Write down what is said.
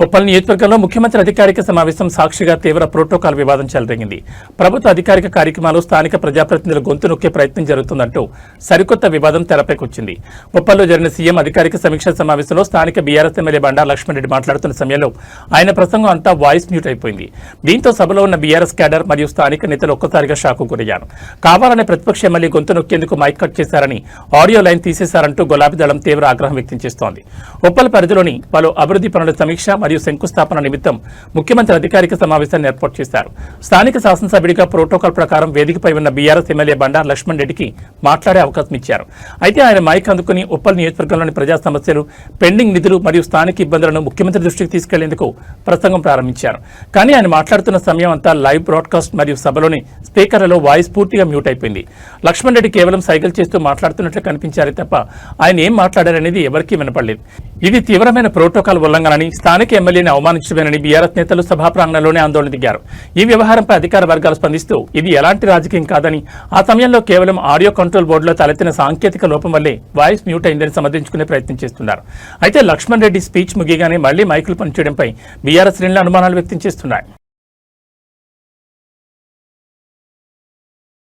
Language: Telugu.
ఉప్పల్ నియోజకవర్గంలో ముఖ్యమంత్రి అధికారిక సమావేశం సాక్షిగా తీవ్ర ప్రోటోకాల్ వివాదం చెలరేగింది. ప్రభుత్వ అధికారిక కార్యక్రమాలు స్థానిక ప్రజాప్రతినిధుల గొంతు నొక్కే ప్రయత్నం జరుగుతుందంటూ సరికొత్త వివాదం తెరపైకొచ్చింది. ఉప్పల్లో జరిగిన సీఎం అధికారిక సమీక్షా సమావేశంలో స్థానిక బీఆర్ఎస్ ఎమ్మెల్యే బండా లక్ష్మణ్ రెడ్డి మాట్లాడుతున్న సమయంలో ఆయన ప్రసంగం అంతా వాయిస్ మ్యూట్ అయిపోయింది. దీంతో సభలో ఉన్న బీఆర్ఎస్ క్యాడర్ మరియు స్థానిక నేతలు ఒక్కసారిగా షాకు గురయ్యారు. కావాలనే ప్రతిపక్ష ఎమ్మెల్యే గొంతు నొక్కేందుకు మైక్ కట్ చేశారని, ఆడియో లైన్ తీసేశారంటూ గులాబీ దళం తీవ్ర ఆగ్రహం వ్యక్తం చేస్తోంది. ఉప్పల్ పరిధిలోని పలు అభివృద్ధి పనుల సమీక్ష మరియు శంకుస్థాపన నిమిత్తం ముఖ్యమంత్రి అధికారిక సమావేశాన్ని ఏర్పాటు చేశారు. స్థానిక శాసనసభ్యుడిగా ప్రోటోకాల్ ప్రకారం వేదికపై ఉన్న బీఆర్ఎస్ ఎమ్మెల్యే బండా లక్ష్మణ్ రెడ్డికి మాట్లాడే అవకాశం ఇచ్చారు. అయితే ఆయన మైక్ అందుకుని ఉప్పల్ నియోజకవర్గంలోని ప్రజా సమస్యలు, పెండింగ్ నిధులు మరియు స్థానిక ఇబ్బందులను ముఖ్యమంత్రి దృష్టికి తీసుకెళ్లేందుకు ప్రసంగం ప్రారంభించారు. కానీ ఆయన మాట్లాడుతున్న సమయం అంతా లైవ్ బ్రాడ్కాస్ట్ మరియు సభలోని స్పీకర్లలో వాయిస్ పూర్తిగా మ్యూట్ అయిపోయింది. లక్ష్మణ్ రెడ్డి కేవలం సైకిల్ చేస్తూ మాట్లాడుతున్నట్లు కనిపించారే తప్ప ఆయన ఏం మాట్లాడారనేది ఎవరికీ వినపడలేదు. ఇది తీవ్రమైన ప్రోటోకాల్ ఉల్లంఘనని, స్థానిక ఎమ్మెల్యేని అవమానించడమేనని బీఆర్ఎస్ నేతలు సభా ప్రాంగణంలోనే ఆందోళన దిగారు. ఈ వ్యవహారంపై అధికార వర్గాలు స్పందిస్తూ ఇది ఎలాంటి రాజకీయం కాదని, ఆ సమయంలో కేవలం ఆడియో కంట్రోల్ బోర్డులో తలెత్తిన సాంకేతిక లోపం వల్లే వాయిస్ మ్యూట్ అయిందని సమర్థించుకునే ప్రయత్నం చేస్తున్నారు. అయితే లక్ష్మణ్ రెడ్డి స్పీచ్ ముగియగానే మళ్లీ మైకులు పనిచేయడంపై బీఆర్ఎస్ శ్రేణులు అనుమానాలు వ్యక్తం చేస్తున్నాయి.